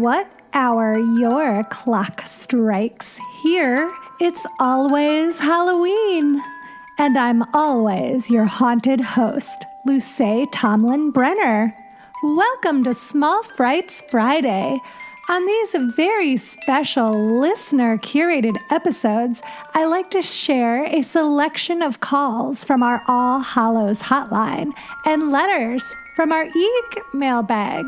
what hour your clock strikes. Here, it's always Halloween. And I'm always your haunted host, Luce Tomlin Brenner. Welcome to Small Frights Friday. On these very special listener-curated episodes, I like to share a selection of calls from our All Hallows Hotline and letters from our EEEEKmail bag.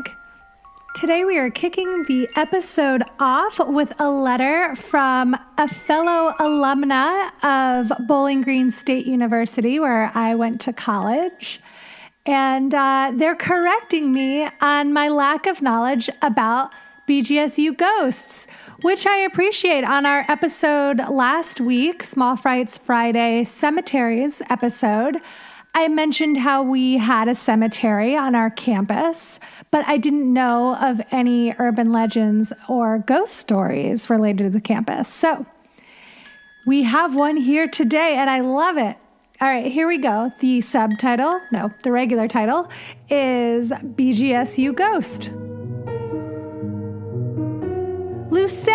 Today we are kicking the episode off with a letter from a fellow alumna of Bowling Green State University, where I went to college. And they're correcting me on my lack of knowledge about BGSU ghosts, which I appreciate. On our episode last week, Small Frights Friday Cemeteries episode, I mentioned how we had a cemetery on our campus, but I didn't know of any urban legends or ghost stories related to the campus. So we have one here today, and I love it. All right, here we go. The regular title is BGSU Ghost. Luce,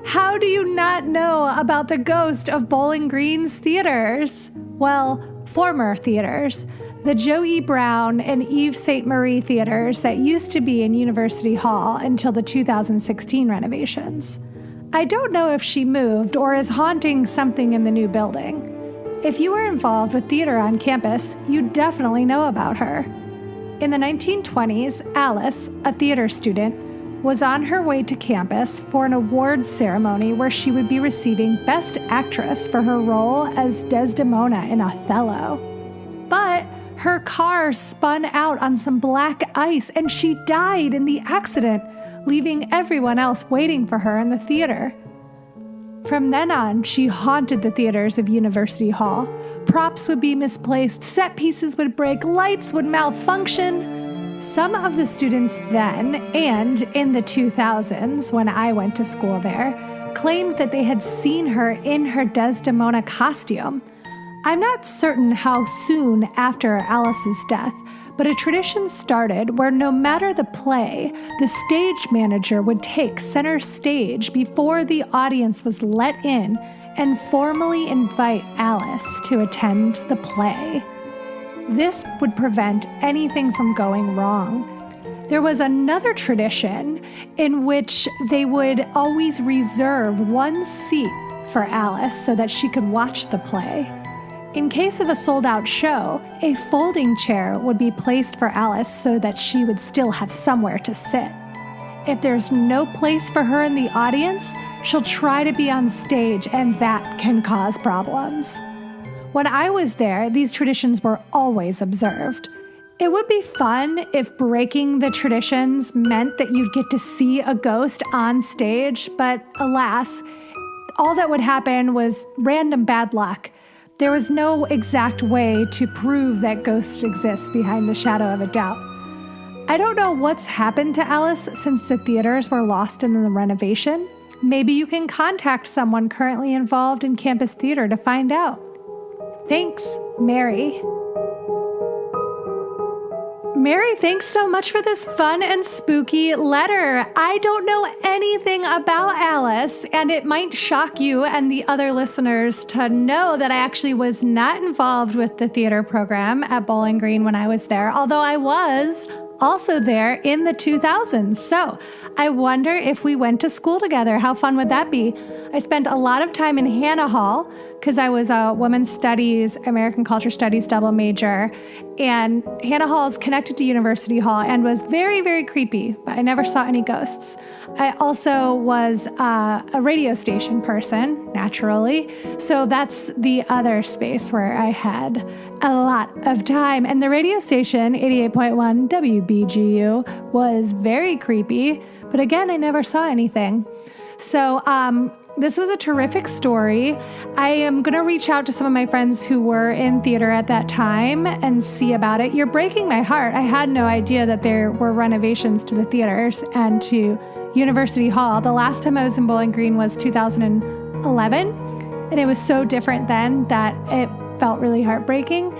how do you not know about the ghost of Bowling Green's theaters? Well, former theaters. The Joe E. Brown and Eve St. Marie theaters that used to be in University Hall until the 2016 renovations. I don't know if she moved or is haunting something in the new building. If you were involved with theater on campus, you definitely know about her. In the 1920s, Alice, a theater student, was on her way to campus for an awards ceremony where she would be receiving Best Actress for her role as Desdemona in Othello. But her car spun out on some black ice and she died in the accident, leaving everyone else waiting for her in the theater. From then on, she haunted the theaters of University Hall. Props would be misplaced, set pieces would break, lights would malfunction. Some of the students then, and in the 2000s, when I went to school there, claimed that they had seen her in her Desdemona costume. I'm not certain how soon after Alice's death, but a tradition started where no matter the play, the stage manager would take center stage before the audience was let in and formally invite Alice to attend the play. This would prevent anything from going wrong. There was another tradition in which they would always reserve one seat for Alice so that she could watch the play. In case of a sold-out show, a folding chair would be placed for Alice so that she would still have somewhere to sit. If there's no place for her in the audience, she'll try to be on stage, and that can cause problems. When I was there, these traditions were always observed. It would be fun if breaking the traditions meant that you'd get to see a ghost on stage, but alas, all that would happen was random bad luck. There was no exact way to prove that ghosts exist behind the shadow of a doubt. I don't know what's happened to Alice since the theaters were lost in the renovation. Maybe you can contact someone currently involved in campus theater to find out. Thanks, Mary. Mary, thanks so much for this fun and spooky letter. I don't know anything about Alice, and it might shock you and the other listeners to know that I actually was not involved with the theater program at Bowling Green when I was there, although I was also there in the 2000s. So I wonder if we went to school together. How fun would that be? I spent a lot of time in Hannah Hall because I was a women's studies, American culture studies double major. And Hannah Hall is connected to University Hall and was very, very creepy, but I never saw any ghosts. I also was a radio station person, naturally. So that's the other space where I had a lot of time. And the radio station, 88.1 WBGU, was very creepy. But again, I never saw anything. So this was a terrific story. I am going to reach out to some of my friends who were in theater at that time and see about it. You're breaking my heart. I had no idea that there were renovations to the theaters and to University Hall. The last time I was in Bowling Green was 2011, and it was so different then that it felt really heartbreaking.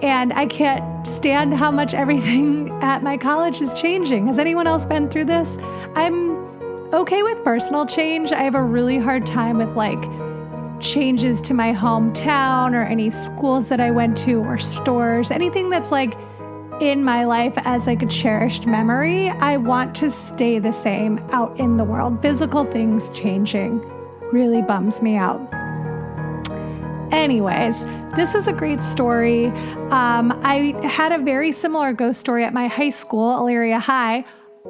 And I can't stand how much everything at my college is changing. Has anyone else been through this? I'm okay with personal change. I have a really hard time with like changes to my hometown or any schools that I went to or stores, anything that's like in my life as like a cherished memory. I want to stay the same out in the world. Physical things changing really bums me out. Anyways, this was a great story. I had a very similar ghost story at my high school, Elyria High.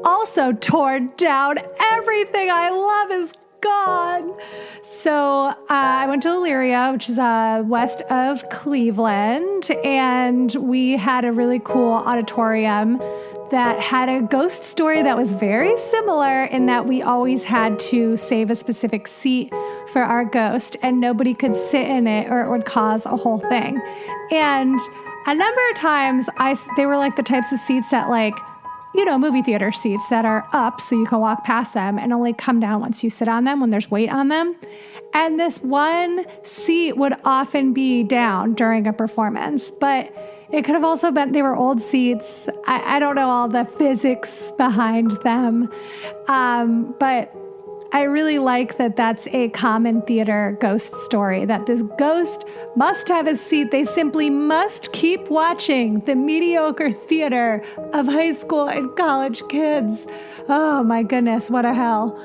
Also torn down. Everything I love is gone. So I went to Elyria, which is west of Cleveland, and we had a really cool auditorium that had a ghost story that was very similar in that we always had to save a specific seat for our ghost, and nobody could sit in it or it would cause a whole thing. And a number of times they were like the types of seats that like, you know, movie theater seats that are up so you can walk past them and only come down once you sit on them when there's weight on them. And this one seat would often be down during a performance, but it could have also been they were old seats. I don't know all the physics behind them, but I really like that that's a common theater ghost story, that this ghost must have a seat. They simply must keep watching the mediocre theater of high school and college kids. Oh my goodness, what a hell.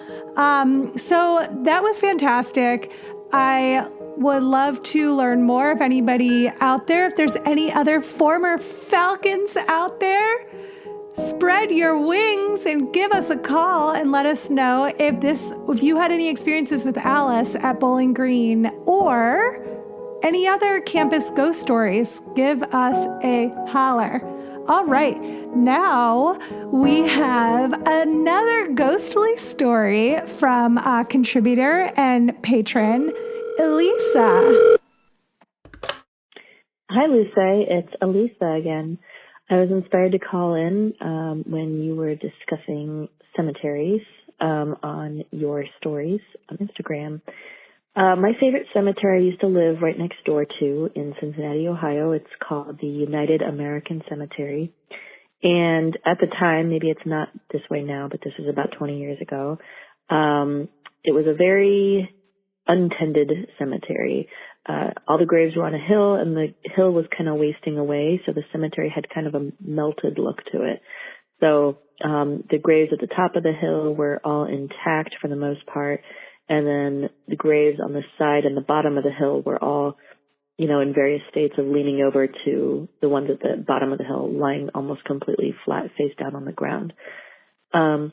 So that was fantastic. I would love to learn more if anybody out there, if there's any other former Falcons out there, spread your wings and give us a call and let us know if you had any experiences with Alice at Bowling Green or any other campus ghost stories. Give us a holler. All right, now we have another ghostly story from a contributor and patron, Elisa. Hi, Lucy. It's Elisa again. I was inspired to call in when you were discussing cemeteries on your stories on Instagram. My favorite cemetery I used to live right next door to in Cincinnati, Ohio. It's called the United American Cemetery. And at the time, maybe it's not this way now, but this was about 20 years ago, it was a very untended cemetery. All the graves were on a hill, and the hill was kind of wasting away, so the cemetery had kind of a melted look to it. So the graves at the top of the hill were all intact for the most part, and then the graves on the side and the bottom of the hill were all, you know, in various states of leaning over to the ones at the bottom of the hill, lying almost completely flat, face down on the ground. I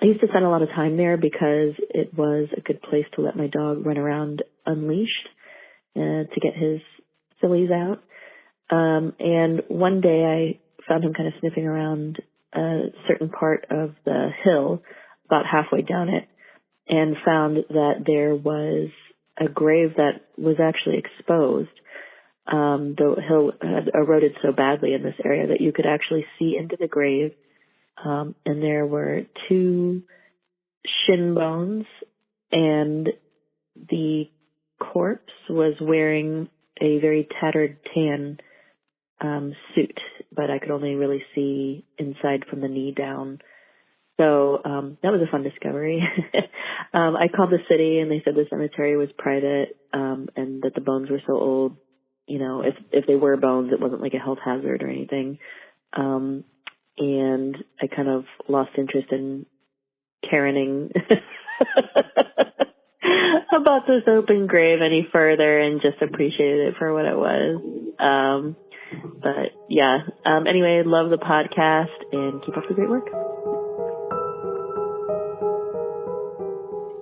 used to spend a lot of time there because it was a good place to let my dog run around unleashed to get his sillies out. And one day I found him kind of sniffing around a certain part of the hill, about halfway down it, and found that there was a grave that was actually exposed. The hill had eroded so badly in this area that you could actually see into the grave. And there were 2 shin bones, and the corpse was wearing a very tattered tan suit, but I could only really see inside from the knee down. So that was a fun discovery. I called the city, and they said the cemetery was private, and that the bones were so old, you know, if they were bones, it wasn't like a health hazard or anything. And I kind of lost interest in Karening about this open grave any further and just appreciated it for what it was. But yeah, anyway, love the podcast and keep up the great work.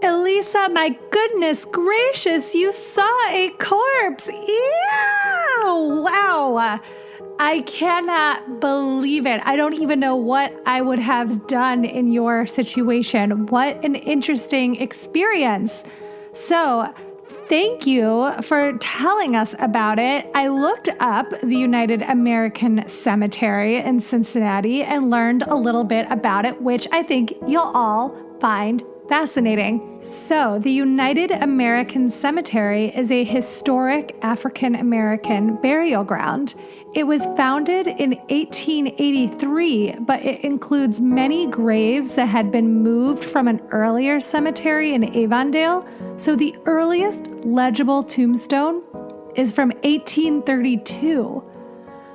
Elisa, my goodness gracious, you saw a corpse. Ew! Wow. I cannot believe it. I don't even know what I would have done in your situation. What an interesting experience. So, thank you for telling us about it. I looked up the United American Cemetery in Cincinnati and learned a little bit about it, which I think you'll all find Fascinating. So, the United American Cemetery is a historic African American burial ground. It was founded in 1883, but it includes many graves that had been moved from an earlier cemetery in Avondale. So, the earliest legible tombstone is from 1832.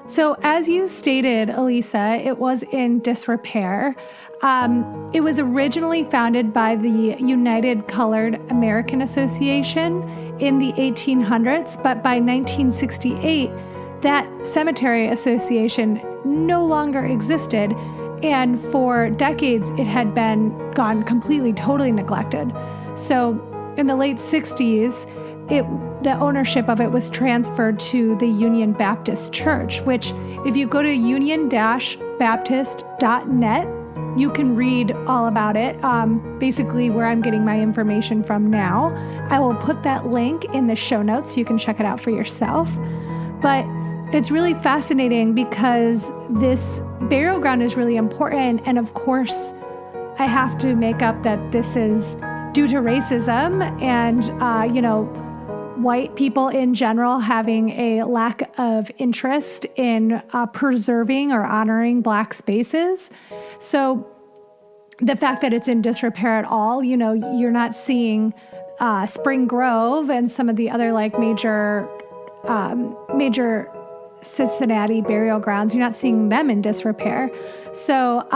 So as you stated, Elisa, it was in disrepair. It was originally founded by the United Colored American Association in the 1800s, but by 1968, that cemetery association no longer existed, and for decades it had been gone completely, totally neglected. So in the late 60s, the ownership of it was transferred to the Union Baptist Church, which if you go to union-baptist.net, you can read all about it, basically where I'm getting my information from now. I will put that link in the show notes so you can check it out for yourself. But it's really fascinating because this burial ground is really important. And of course, I have to make up that this is due to racism and, white people in general having a lack of interest in preserving or honoring Black spaces. So the fact that it's in disrepair at all, you're not seeing Spring Grove and some of the other major Cincinnati burial grounds, you're not seeing them in disrepair. So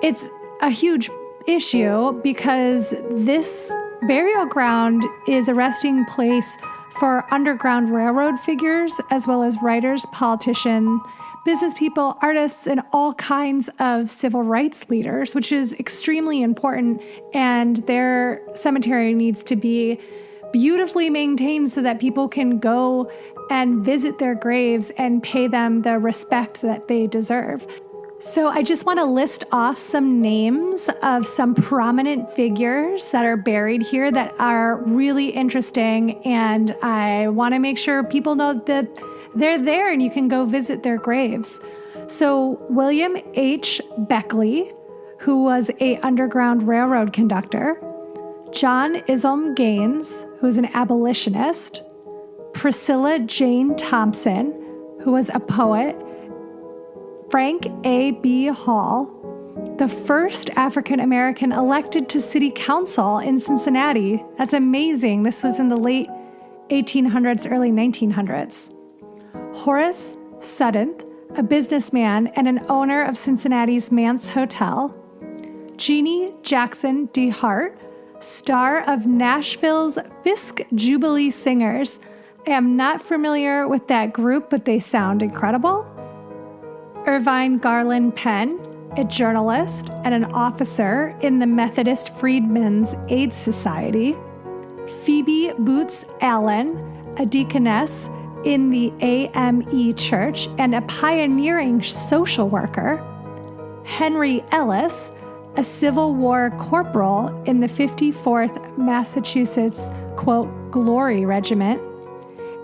it's a huge issue because this burial ground is a resting place for Underground Railroad figures, as well as writers, politicians, business people, artists, and all kinds of civil rights leaders, which is extremely important. And their cemetery needs to be beautifully maintained so that people can go and visit their graves and pay them the respect that they deserve. So I just want to list off some names of some prominent figures that are buried here that are really interesting, and I want to make sure people know that they're there and you can go visit their graves. So William H. Beckley, who was a Underground Railroad conductor, John Isholm Gaines, who was an abolitionist, Priscilla Jane Thompson, who was a poet, Frank A.B. Hall, the first African-American elected to city council in Cincinnati. That's amazing. This was in the late 1800s, early 1900s. Horace Sudduth, a businessman and an owner of Cincinnati's Manse Hotel. Jeannie Jackson DeHart, star of Nashville's Fisk Jubilee Singers. I am not familiar with that group, but they sound incredible. Irvine Garland Penn, a journalist and an officer in the Methodist Freedmen's Aid Society. Phoebe Boots Allen, a deaconess in the AME Church and a pioneering social worker. Henry Ellis, a Civil War corporal in the 54th Massachusetts, quote, Glory Regiment.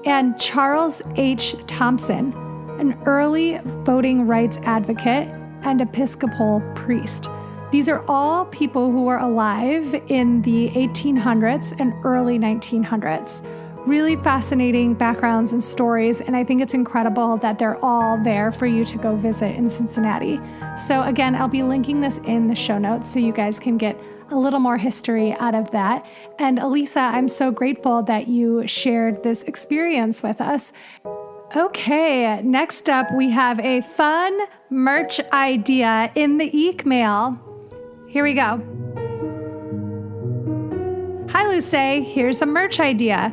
And Charles H. Thompson, an early voting rights advocate and Episcopal priest. These are all people who were alive in the 1800s and early 1900s. Really fascinating backgrounds and stories, and I think it's incredible that they're all there for you to go visit in Cincinnati. So again, I'll be linking this in the show notes so you guys can get a little more history out of that. And Elisa, I'm so grateful that you shared this experience with us. Okay, next up we have a fun merch idea in the EEEEKmail. Here we go. Hi, Luce. Here's a merch idea.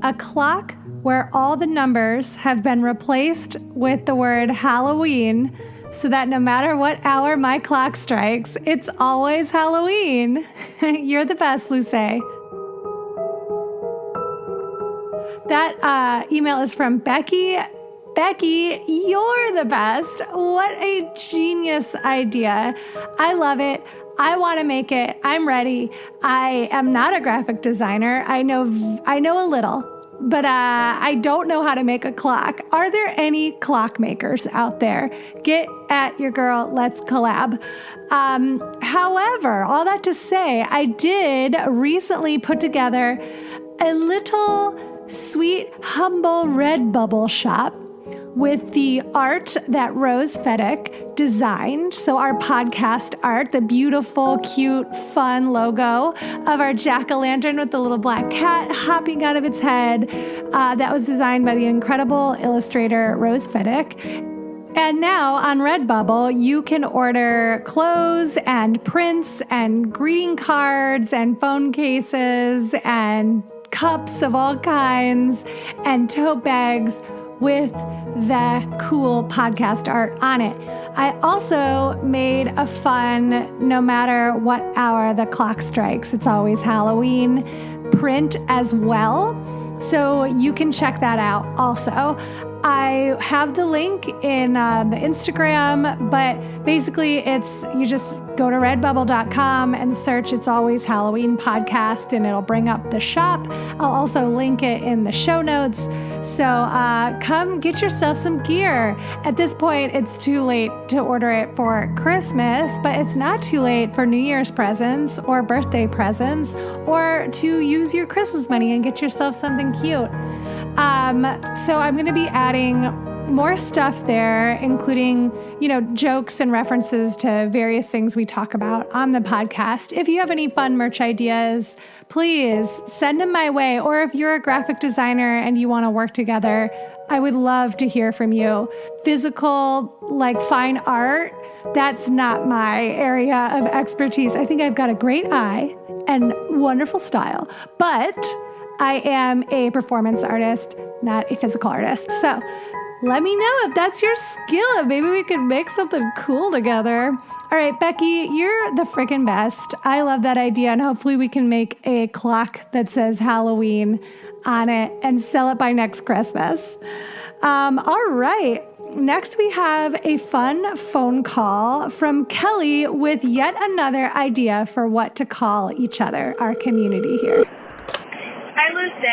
A clock where all the numbers have been replaced with the word Halloween so that no matter what hour my clock strikes, it's always Halloween. You're the best, Luce. That email is from Becky. Becky, you're the best. What a genius idea. I love it. I want to make it. I'm ready. I am not a graphic designer. I know a little. but I don't know how to make a clock. Are there any clock makers out there? Get at your girl. Let's collab. However, all that to say, I did recently put together a little sweet, humble Redbubble shop with the art that Rose Fedek designed. So our podcast art, the beautiful, cute, fun logo of our jack-o'-lantern with the little black cat hopping out of its head, that was designed by the incredible illustrator Rose Fedek. And now on Redbubble, you can order clothes and prints and greeting cards and phone cases and cups of all kinds and tote bags with the cool podcast art on it. I also made a fun, no matter what hour the clock strikes, it's always Halloween print as well. So you can check that out also. I have the link in the Instagram, but basically you just go to redbubble.com and search It's Always Halloween Podcast, and it'll bring up the shop. I'll also link it in the show notes. So come get yourself some gear. At this point, it's too late to order it for Christmas, but it's not too late for New Year's presents or birthday presents, or to use your Christmas money and get yourself something cute. So I'm going to be adding more stuff there, including, jokes and references to various things we talk about on the podcast. If you have any fun merch ideas, please send them my way. Or if you're a graphic designer and you want to work together, I would love to hear from you. Physical, fine art, that's not my area of expertise. I think I've got a great eye and wonderful style, but I am a performance artist, not a physical artist. So let me know if that's your skill. Maybe we could make something cool together. All right, Becky, you're the freaking best. I love that idea, and hopefully we can make a clock that says Halloween on it and sell it by next Christmas. All right. Next, we have a fun phone call from Kelly with yet another idea for what to call each other, our community here. Hi, Luce.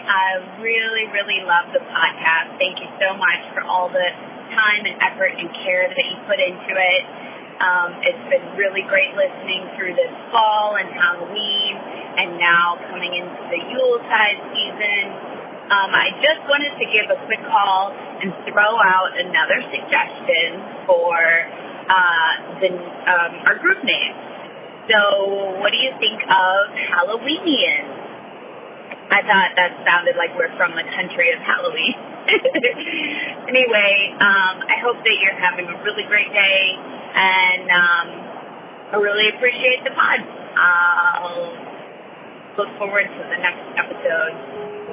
I really, really love the podcast. Thank you so much for all the time and effort and care that you put into it. It's been really great listening through this fall and Halloween, and now coming into the Yuletide season. I just wanted to give a quick call and throw out another suggestion for our group name. So what do you think of Halloweenians? I thought that sounded like we're from the country of Halloween. Anyway, I hope that you're having a really great day, and I really appreciate the pod. I'll look forward to the next episode.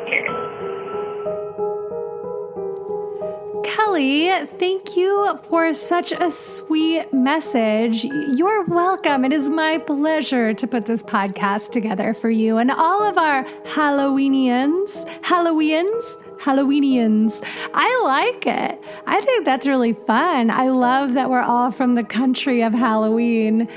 Cheers. Kelly, thank you for such a sweet message. You're welcome. It is my pleasure to put this podcast together for you and all of our Halloweenians. I like it. I think that's really fun. I love that we're all from the country of Halloween.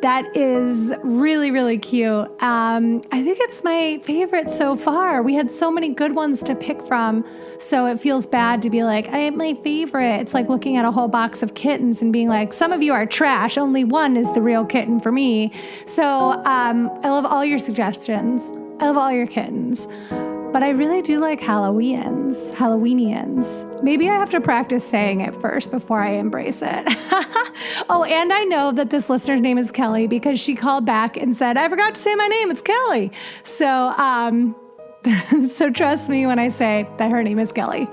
That is really, really cute. I think it's my favorite so far. We had so many good ones to pick from, so it feels bad to be like, I am my favorite. It's like looking at a whole box of kittens and being like, some of you are trash. Only one is the real kitten for me. So I love all your suggestions. I love all your kittens. But I really do like Halloweenians. Maybe I have to practice saying it first before I embrace it. Oh, and I know that this listener's name is Kelly because she called back and said, I forgot to say my name. It's Kelly. So, so trust me when I say that her name is Kelly.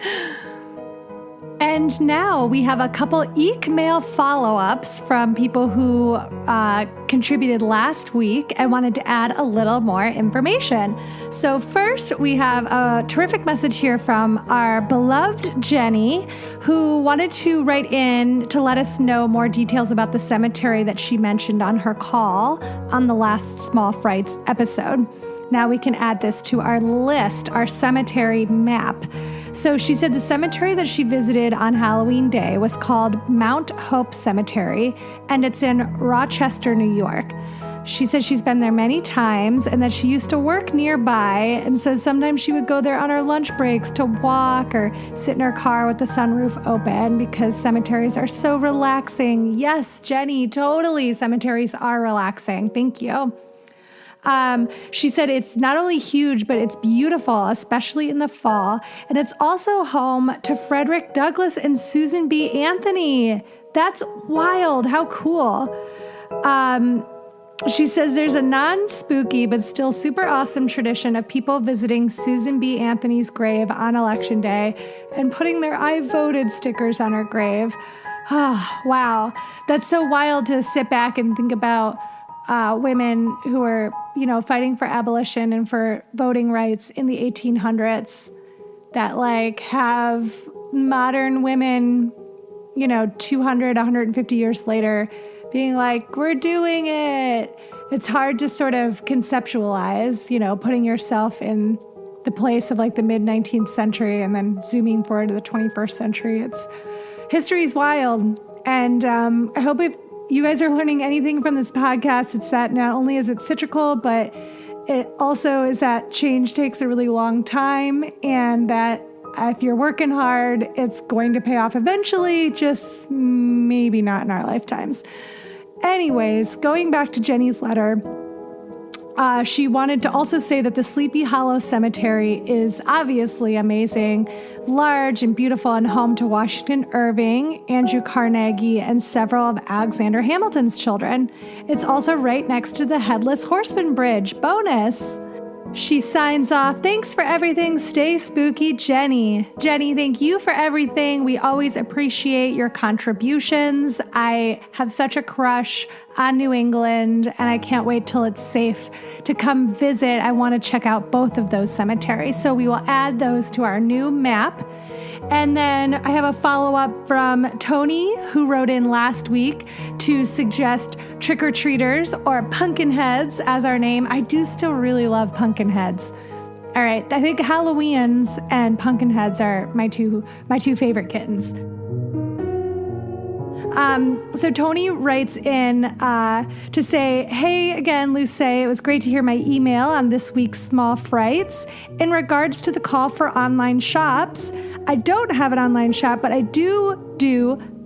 And now we have a couple EEEEKmail follow-ups from people who contributed last week. I wanted to add a little more information. So first, we have a terrific message here from our beloved Jenny, who wanted to write in to let us know more details about the cemetery that she mentioned on her call on the last Small Frights episode. Now we can add this to our list, our cemetery map. So she said the cemetery that she visited on Halloween Day was called Mount Hope Cemetery, and it's in Rochester, New York. She says she's been there many times and that she used to work nearby, and says sometimes she would go there on her lunch breaks to walk or sit in her car with the sunroof open because cemeteries are so relaxing. Yes, Jenny, totally. Cemeteries are relaxing. Thank you. She said it's not only huge, but it's beautiful, especially in the fall. And it's also home to Frederick Douglass and Susan B. Anthony. That's wild. How cool. She says there's a non-spooky but still super awesome tradition of people visiting Susan B. Anthony's grave on Election Day and putting their I voted stickers on her grave. Oh, wow. That's so wild to sit back and think about women who were, fighting for abolition and for voting rights in the 1800s that have modern women, 200, 150 years later being like, we're doing it. It's hard to sort of conceptualize, putting yourself in the place of the mid-19th century and then zooming forward to the 21st century. History is wild. And I hope if you guys are learning anything from this podcast, it's that not only is it cyclical, but it also is that change takes a really long time, and that if you're working hard, it's going to pay off eventually, just maybe not in our lifetimes. Anyways, going back to Jenny's letter, she wanted to also say that the Sleepy Hollow Cemetery is obviously amazing, large and beautiful, and home to Washington Irving, Andrew Carnegie, and several of Alexander Hamilton's children. It's also right next to the Headless Horseman Bridge. Bonus! She signs off, thanks for everything, stay spooky, Jenny. Jenny, thank you for everything. We always appreciate your contributions. I have such a crush on New England, and I can't wait till it's safe to come visit. I want to check out both of those cemeteries, so we will add those to our new map. And then I have a follow-up from Tony, who wrote in last week to suggest trick-or-treaters, or pumpkinheads as our name. I do still really love pumpkinheads. All right, I think Halloweens and pumpkinheads are my two favorite kittens. So Tony writes in to say, hey again, Luce, it was great to hear my email on this week's Small Frights. In regards to the call for online shops, I don't have an online shop, but I do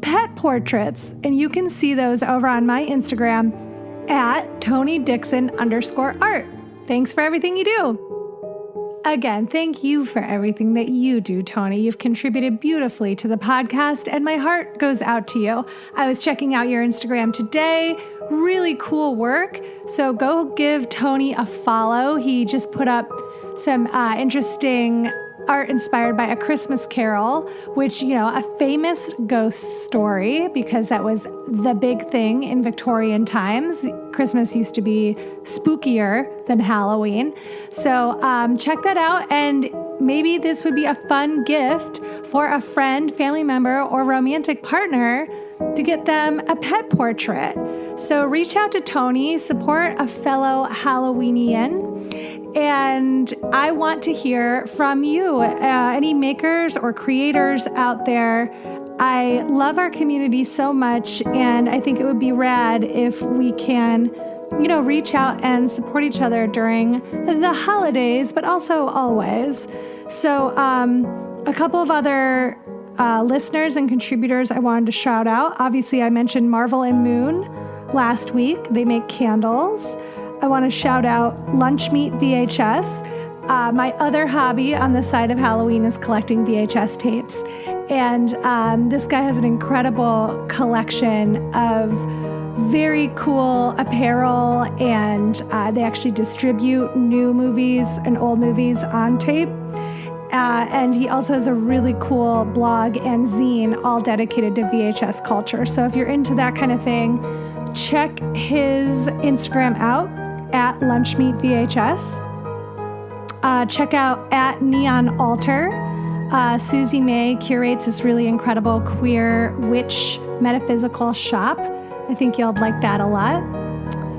pet portraits, and you can see those over on my Instagram at TonyDixon_art. Thanks for everything you do. Again, thank you for everything that you do, Tony. You've contributed beautifully to the podcast, and my heart goes out to you. I was checking out your Instagram today. Really cool work. So go give Tony a follow. He just put up some interesting art inspired by A Christmas Carol, which, a famous ghost story, because that was the big thing in Victorian times. Christmas used to be spookier than Halloween. So check that out, and maybe this would be a fun gift for a friend, family member, or romantic partner to get them a pet portrait. So reach out to Tony, support a fellow Halloweenian. And I want to hear from you, any makers or creators out there. I love our community so much, and I think it would be rad if we can, reach out and support each other during the holidays, but also always. So a couple of other listeners and contributors I wanted to shout out. Obviously, I mentioned Marvel and Moon last week. They make candles. I want to shout out Lunch Meat VHS. My other hobby on the side of Halloween is collecting VHS tapes. And this guy has an incredible collection of very cool apparel, and they actually distribute new movies and old movies on tape. And he also has a really cool blog and zine all dedicated to VHS culture. So if you're into that kind of thing, check his Instagram out at LunchMeatVHS. Check out at Neon Altar. Susie May curates this really incredible queer witch metaphysical shop. I think you'll like that a lot.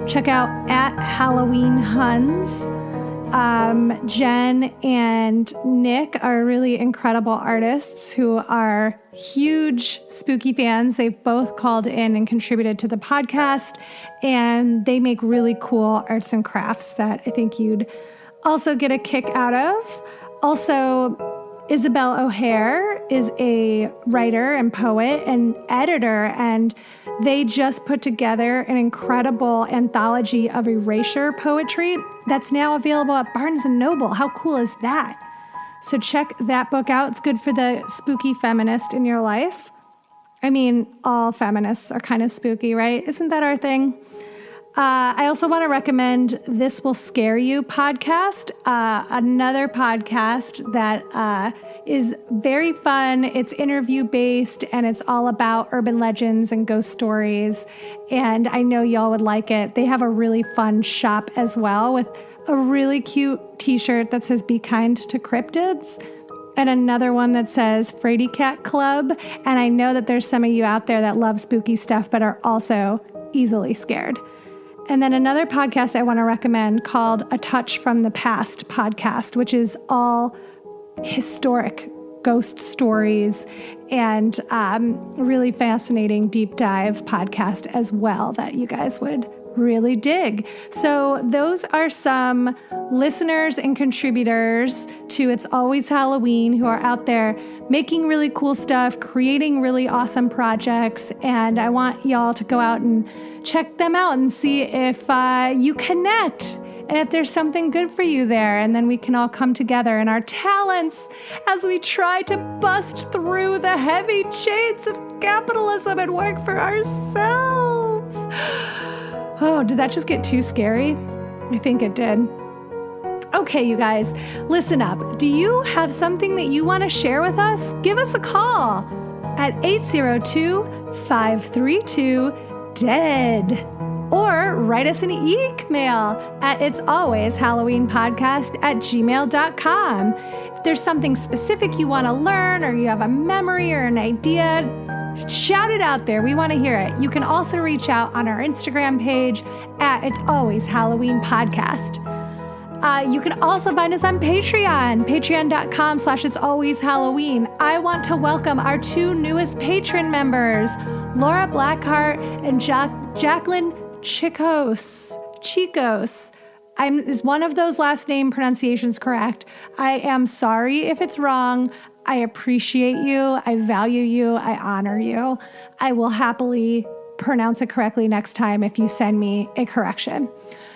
Check out at Halloween Huns. Jen and Nick are really incredible artists who are huge spooky fans. They've both called in and contributed to the podcast, and they make really cool arts and crafts that I think you'd also get a kick out of. Also, Isabel O'Hare is a writer and poet and editor, and they just put together an incredible anthology of erasure poetry that's now available at Barnes & Noble. How cool is that? So check that book out. It's good for the spooky feminist in your life. I mean, all feminists are kind of spooky, right? Isn't that our thing? I also want to recommend This Will Scare You podcast, another podcast that is very fun. It's interview-based, and it's all about urban legends and ghost stories, and I know y'all would like it. They have a really fun shop as well with a really cute t-shirt that says "Be Kind to Cryptids," and another one that says Fraidy Cat Club, and I know that there's some of you out there that love spooky stuff but are also easily scared. And then another podcast I want to recommend called A Touch from the Past podcast, which is all historic ghost stories and really fascinating deep dive podcast as well that you guys would really dig. So those are some listeners and contributors to It's Always Halloween who are out there making really cool stuff, creating really awesome projects, and I want y'all to go out and check them out and see if you connect and if there's something good for you there, and then we can all come together in our talents as we try to bust through the heavy chains of capitalism and work for ourselves. Oh, did that just get too scary? I think it did. Okay, you guys, listen up. Do you have something that you want to share with us? Give us a call at 802-532-DEAD. Or write us an EEEEKmail at itsalwayshalloweenpodcast@gmail.com. If there's something specific you want to learn, or you have a memory or an idea, shout it out there. We want to hear it. You can also reach out on our Instagram page at It's Always Halloween Podcast. You can also find us on Patreon, patreon.com/itsalwayshalloween. I want to welcome our two newest patron members, Laura Blackheart and Jacqueline Chicos. Is one of those last name pronunciations correct? I am sorry if it's wrong. I appreciate you. I value you. I honor you. I will happily pronounce it correctly next time if you send me a correction.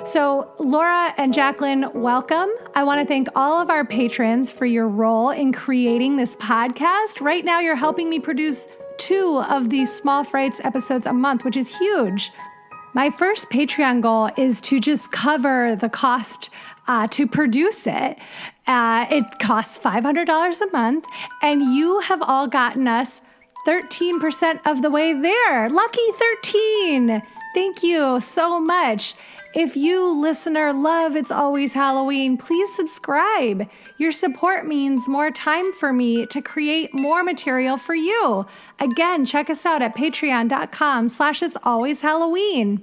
So Laura and Jacqueline, welcome. I want to thank all of our patrons for your role in creating this podcast. Right now, you're helping me produce 2 of these Small Frights episodes a month, which is huge. My first Patreon goal is to just cover the cost to produce it. It costs $500 a month, and you have all gotten us 13% of the way there. Lucky 13! Thank you so much. If you, listener, love It's Always Halloween, please subscribe. Your support means more time for me to create more material for you. Again, check us out at patreon.com/itsalwayshalloween.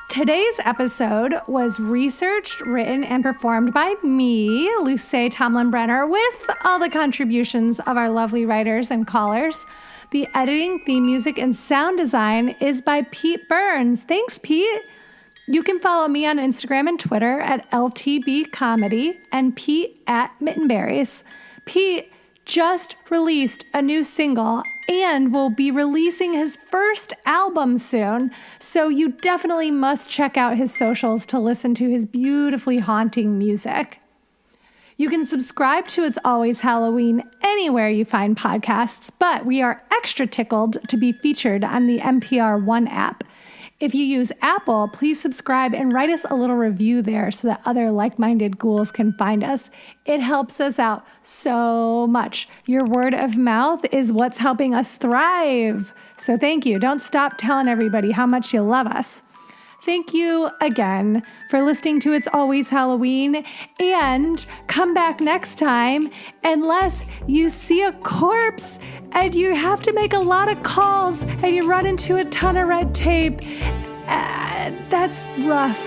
Today's episode was researched, written, and performed by me, Luce Tomlin-Brenner, with all the contributions of our lovely writers and callers. The editing, theme music, and sound design is by Pete Burns. Thanks, Pete. You can follow me on Instagram and Twitter at LTBcomedy and Pete at Mittenberries. Pete just released a new single and will be releasing his first album soon, so you definitely must check out his socials to listen to his beautifully haunting music. You can subscribe to It's Always Halloween anywhere you find podcasts, but we are extra tickled to be featured on the NPR One app. If you use Apple, please subscribe and write us a little review there so that other like-minded ghouls can find us. It helps us out so much. Your word of mouth is what's helping us thrive. So thank you. Don't stop telling everybody how much you love us. Thank you again for listening to It's Always Halloween, and come back next time unless you see a corpse and you have to make a lot of calls and you run into a ton of red tape. That's rough.